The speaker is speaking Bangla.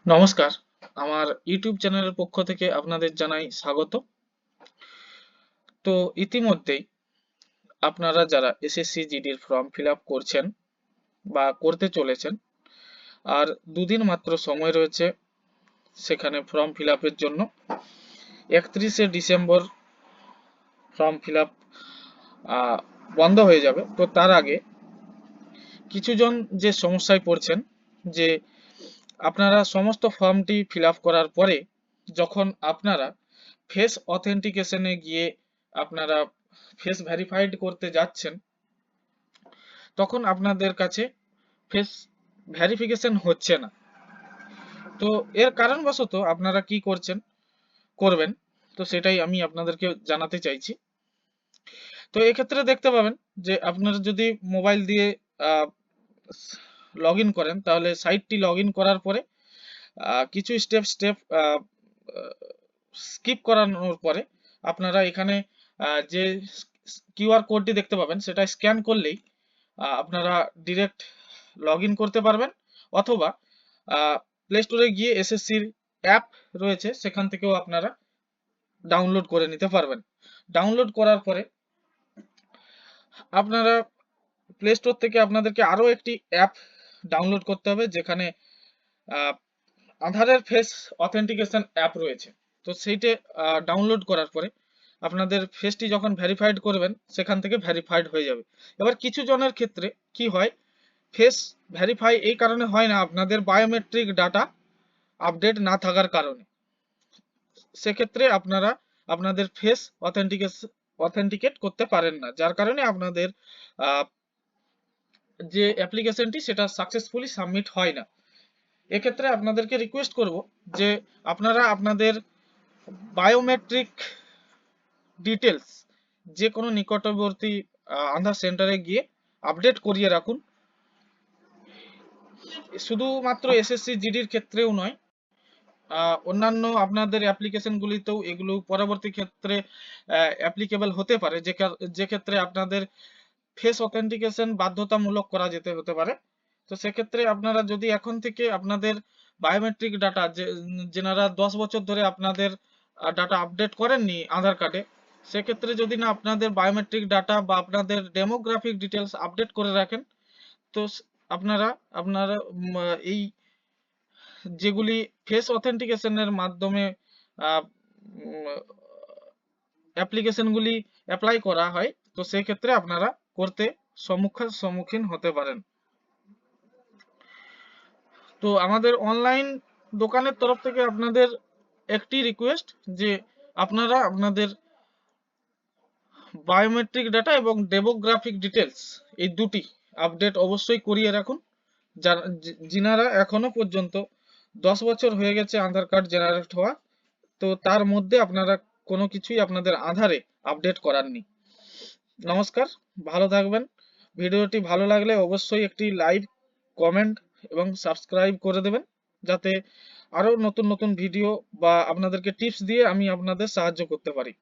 নমস্কার, আমার ইউটিউব চ্যানেলের পক্ষ থেকে আপনাদের জানাই স্বাগত। তো ইতিমধ্যেই আপনারা যারা এসএসসি জিডির ফর্ম ফিল আপ করছেন বা করতে চলেছেন, আর দুদিন মাত্র সময় রয়েছে সেখানে ফর্ম ফিল আপের জন্য। 31শে ডিসেম্বর ফর্ম ফিল আপ বন্ধ হয়ে যাবে। তো তার আগে কিছুজন যে সমস্যায় পড়ছেন, যে আপনারা সমস্ত ফর্মটি ফিল আপ করার পরে যখন আপনারা ফেস অথেন্টিকেশনে গিয়ে আপনারা ফেস ভেরিফাইড করতে যাচ্ছেন, তখন আপনাদের কাছে ফেস ভেরিফিকেশন হচ্ছে না। তো এর কারণবশত আপনারা কি করবেন, তো সেটাই আমি আপনাদেরকে জানাতে চাইছি। তো এক্ষেত্রে দেখতে পাবেন যে আপনারা যদি মোবাইল দিয়ে লগ ইন করেন, তাহলে সাইটটি লগ ইন করার পরে কিছু স্টেপ স্কিপ করানোর পরে আপনারা এখানে যে কিউআর কোডটি দেখতে পাবেন, সেটা স্ক্যান করলেই আপনারা ডিরেক্ট লগ ইন করতে পারবেন, অথবা প্লে স্টোরে গিয়ে এসএসসির অ্যাপ রয়েছে সেখান থেকেও আপনারা ডাউনলোড করে নিতে পারবেন। ডাউনলোড করার পরে আপনারা প্লে স্টোর থেকে আপনাদেরকে আরও একটি অ্যাপ ডাউনলোড করতে হবে, যেখানে আধারের ফেস অথেন্টিকেশন অ্যাপ রয়েছে। তো সেইটা ডাউনলোড করার পরে আপনাদের ফেসটি যখন ভেরিফাইড করবেন, সেখান থেকে ভেরিফাইড হয়ে যাবে। এবার কিছু জনের ক্ষেত্রে কি হয়, ফেস ভেরিফাই এই কারণে হয় না, আপনাদের বায়োমেট্রিক ডাটা আপডেট না থাকার কারণে। সেক্ষেত্রে আপনারা আপনাদের ফেস অথেন্টিকেট করতে পারেন না, যার কারণে আপনাদের যে অ্যাপ্লিকেশনটি সেটা সাকসেসফুলি সাবমিট হয় না। এক্ষেত্রে আপনাদেরকে রিকোয়েস্ট করব যে আপনারা আপনাদের বায়োমেট্রিক ডিটেলস যে কোনো নিকটবর্তী আধার সেন্টারে গিয়ে আপডেট করিয়ে রাখুন। শুধুমাত্র এসএসসি জিডির ক্ষেত্রেও নয়, অন্যান্য আপনাদের অ্যাপ্লিকেশনগুলিতেও এগুলো পরবর্তী ক্ষেত্রে অ্যাপ্লিকেবল হতে পারে, যে ক্ষেত্রে আপনাদের ফেস অথেন্টিকেশন বাধ্যতামূলক করা যেতে হতে পারে। তো সেক্ষেত্রে আপনারা যদি এখন থেকে আপনাদের বায়োমেট্রিক ডাটা, যেনারা 10 বছর ধরে আপনাদের ডাটা আপডেট করেননি আধার কার্ডে, সেক্ষেত্রে যদি না আপনাদের বায়োমেট্রিক ডাটা বা আপনাদের ডেমোগ্রাফিক ডিটেলস আপডেট করে রাখেন, তো আপনারা আপনারা এই যেগুলি ফেস অথেন্টিকেশনের মাধ্যমে অ্যাপ্লিকেশনগুলি অ্যাপ্লাই করা হয়, তো সেই ক্ষেত্রে আপনারা করতে সম্মুখীন হতে পারেন। তো আমাদের অনলাইন দোকানের তরফ থেকে আপনাদের একটি রিকোয়েস্ট, যে আপনারা আপনাদের বায়োমেট্রিক ডাটা এবং ডেমোগ্রাফিক ডিটেলস এই দুটি আপডেট অবশ্যই করিয়ে রাখুন। যিনারা এখনো পর্যন্ত 10 বছর হয়ে গেছে আধার কার্ড জেনারেট হওয়া, তো তার মধ্যে আপনারা কোনো কিছুই আপনাদের আধারে আপডেট করাননি। নমস্কার, ভালো থাকবেন। ভিডিওটি ভালো লাগলে অবশ্যই একটি লাইক, কমেন্ট এবং সাবস্ক্রাইব করে দেবেন, যাতে আরও নতুন নতুন ভিডিও বা আপনাদেরকে টিপস দিয়ে আমি আপনাদের সাহায্য করতে পারি।